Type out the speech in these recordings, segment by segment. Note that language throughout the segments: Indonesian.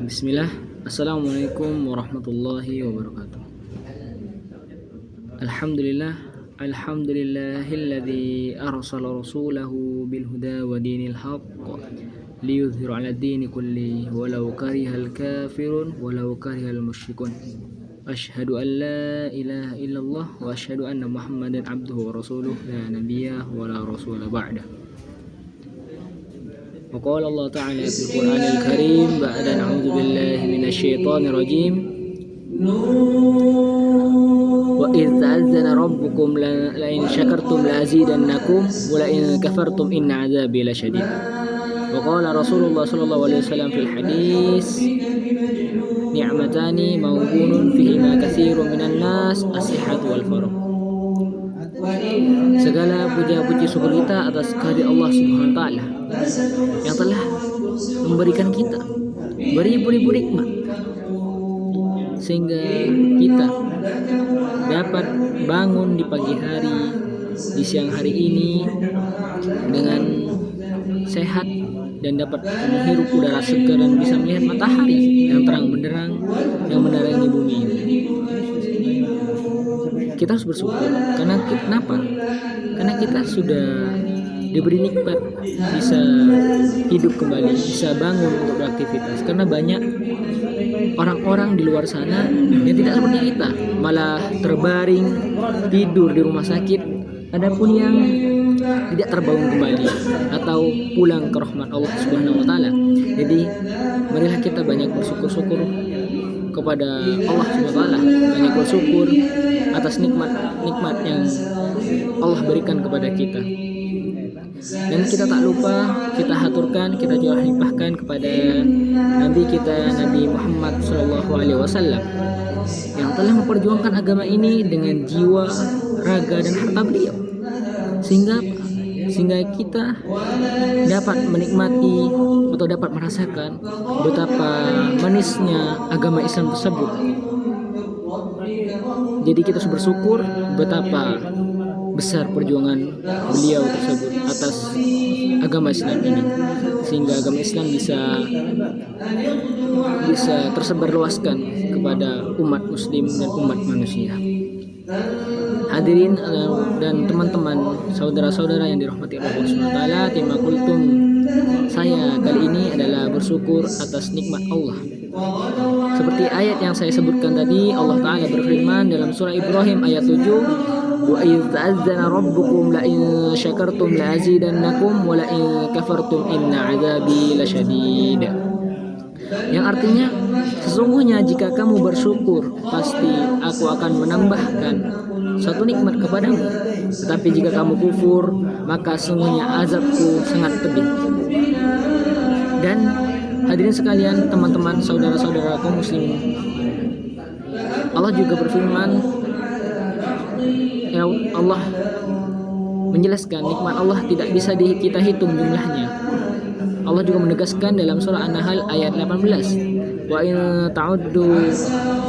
Bismillah. Assalamualaikum warahmatullahi wabarakatuh. Alhamdulillah. Alhamdulillahilladzi arsala rasulahu bil huda wa dinil haqq liyudhhira 'ala ad-dini kulli walau karihal kafirun walau karihal musyrikun. Asyhadu an la ilaha illallah wa asyhadu anna Muhammadan abduhu wa rasuluh la nabiyya wa la rasula ba'dah. وقال الله تعالى في القرآن الكريم بعد أعوذ بالله من الشيطان الرجيم وإذ تأذن ربكم لئن شكرتم لأزيدنكم ولئن كفرتم إن عذابي لشديد. وقال رسول الله صلى الله عليه وسلم في الحديث نعمتان موهون فيهما كثير من الناس الصحة والفراغ. Segala puja-puji syukur kita atas kehadirat Allah Subhanahu wa taala yang telah memberikan kita beribu-ribu nikmat sehingga kita dapat bangun di pagi hari, di siang hari ini dengan sehat dan dapat menghirup udara segar dan bisa melihat matahari yang terang benderang yang menerangi bumi ini. Kita harus bersyukur karena kenapa? Karena kita sudah diberi nikmat bisa hidup kembali, bisa bangun untuk beraktivitas. Karena banyak orang-orang di luar sana yang tidak seperti kita, malah terbaring tidur di rumah sakit. Adapun yang tidak terbangun kembali atau pulang ke rahmat Allah Subhanahu wa taala. Jadi marilah kita banyak bersyukur-syukur kepada Allah Subhanahu wa taala, banyak bersyukur atas nikmat-nikmat yang Allah berikan kepada kita. Dan kita tak lupa kita haturkan, kita juga limpahkan kepada Nabi kita Nabi Muhammad SAW yang telah memperjuangkan agama ini dengan jiwa, raga dan harta beliau. Sehingga kita dapat menikmati atau dapat merasakan betapa manisnya agama Islam tersebut. Jadi kita harus bersyukur betapa besar perjuangan beliau tersebut atas agama Islam ini, sehingga agama Islam bisa tersebar luaskan kepada umat muslim dan umat manusia. Hadirin dan teman-teman, saudara-saudara yang dirahmati Allah Subhanahu wa taala, tema kultum saya kali ini adalah bersyukur atas nikmat Allah. Seperti ayat yang saya sebutkan tadi, Allah Ta'ala berfirman dalam surah Ibrahim ayat 7, wa idz ta'azzana rabbukum la in syakartum la azidannakum wa la in kafartum inna 'adzabi lasyadid. Yang artinya, sesungguhnya jika kamu bersyukur pasti aku akan menambahkan suatu nikmat kepadamu, tetapi jika kamu kufur maka sesungguhnya azabku sangat pedih. Dan hadirin sekalian, teman-teman, saudara-saudara kaum muslimin, Allah juga berfirman, ya Allah menjelaskan nikmat Allah tidak bisa kita hitung jumlahnya. Allah juga menegaskan dalam surah An-Nahl ayat 18, wa in ta'uddu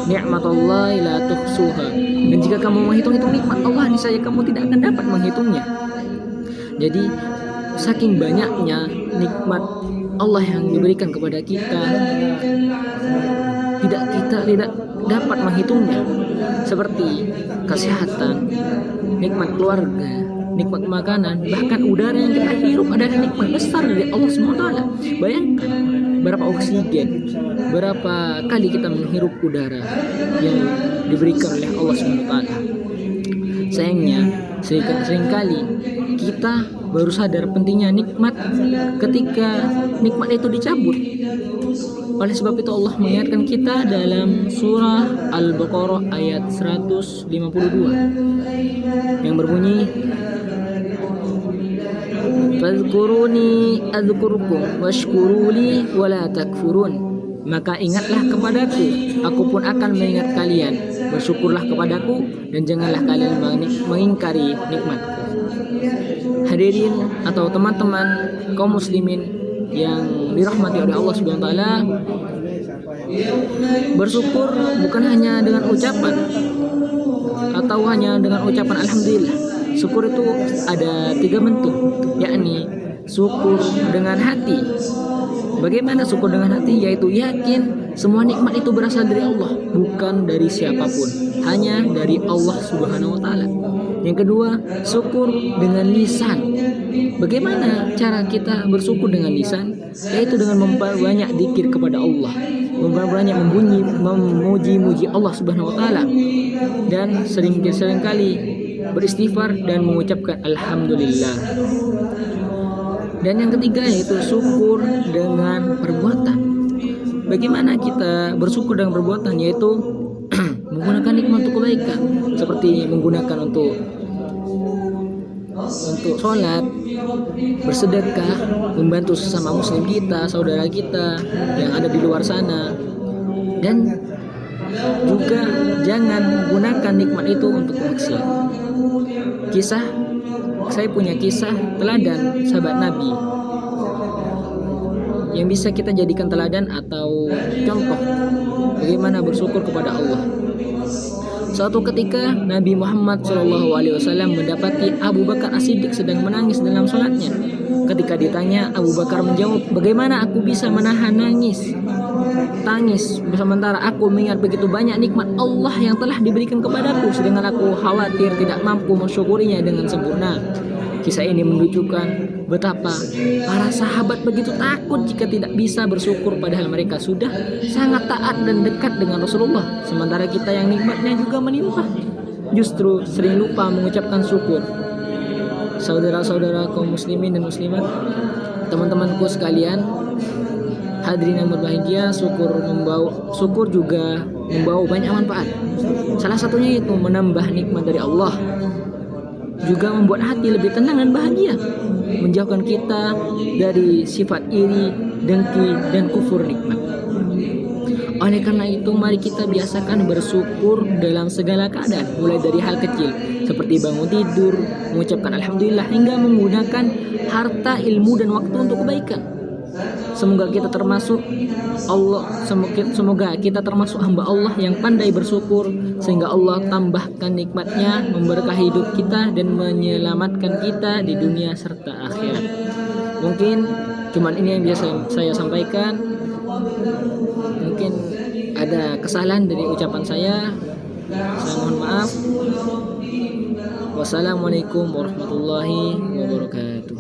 ni'matallahi la tuhsuha. Dan jika kamu menghitung-hitung nikmat Allah, niscaya kamu tidak akan dapat menghitungnya. Jadi saking banyaknya nikmat Allah yang diberikan kepada kita tidak dapat menghitungnya, seperti kesehatan, nikmat keluarga, nikmat makanan, bahkan udara yang kita hirup adalah nikmat besar dari Allah SWT. Bayangkan berapa oksigen, berapa kali kita menghirup udara yang diberikan oleh Allah SWT. Sayangnya seringkali kita baru sadar pentingnya nikmat ketika nikmat itu dicabut. Oleh sebab itu Allah mengingatkan kita dalam surah Al-Baqarah ayat 152 yang berbunyi, fadhkuruni adzkurkum washkuruli wala takfurun. Maka ingatlah kepadaku, aku pun akan mengingat kalian. Bersyukurlah kepadaku dan janganlah kalian mengingkari nikmatku. Hadirin atau teman-teman kaum muslimin yang dirahmati oleh Allah Subhanahu wa taala, bersyukur bukan hanya dengan ucapan atau hanya dengan ucapan alhamdulillah. Syukur itu ada 3 bentuk, yakni syukur dengan hati. Bagaimana syukur dengan hati? Yaitu yakin semua nikmat itu berasal dari Allah, bukan dari siapapun, hanya dari Allah Subhanahu wa taala. Yang kedua, syukur dengan lisan. Bagaimana cara kita bersyukur dengan lisan? Yaitu dengan memperbanyak zikir kepada Allah, memperbanyak memuji-muji Allah Subhanahu wa taala, dan sering-kali beristighfar dan mengucapkan alhamdulillah. Dan yang ketiga yaitu syukur dengan perbuatan. Bagaimana kita bersyukur dengan perbuatan? Yaitu menggunakan nikmat untuk kebaikan, seperti menggunakan untuk sholat, bersedekah, membantu sesama muslim kita, saudara kita yang ada di luar sana. Dan juga jangan gunakan nikmat itu untuk maksiat. Saya punya kisah teladan sahabat Nabi yang bisa kita jadikan teladan atau contoh bagaimana bersyukur kepada Allah. Suatu ketika Nabi Muhammad SAW mendapati Abu Bakar As-Siddiq sedang menangis dalam sholatnya. Ketika ditanya, Abu Bakar menjawab, "Bagaimana aku bisa menahan tangis sementara aku mengingat begitu banyak nikmat Allah yang telah diberikan kepadaku, sedangkan aku khawatir tidak mampu mensyukurinya dengan sempurna." Kisah ini menunjukkan betapa para sahabat begitu takut jika tidak bisa bersyukur, padahal mereka sudah sangat taat dan dekat dengan Rasulullah. Sementara kita yang nikmatnya juga melimpah, justru sering lupa mengucapkan syukur. Saudara-saudara kaum muslimin dan muslimat, teman-temanku sekalian, hadirin yang berbahagia, syukur juga membawa banyak manfaat. Salah satunya itu menambah nikmat dari Allah, juga membuat hati lebih tenang dan bahagia, menjauhkan kita dari sifat iri, dengki, dan kufur nikmat. Oleh karena itu, mari kita biasakan bersyukur dalam segala keadaan, mulai dari hal kecil seperti bangun tidur, mengucapkan alhamdulillah, hingga menggunakan harta, ilmu, dan waktu untuk kebaikan. Semoga kita termasuk hamba Allah yang pandai bersyukur, sehingga Allah tambahkan nikmatnya, memberkahi hidup kita, dan menyelamatkan kita di dunia serta akhirat. Mungkin cuman ini yang biasa saya sampaikan. Mungkin ada kesalahan dari ucapan saya mohon maaf. Wassalamualaikum warahmatullahi wabarakatuh.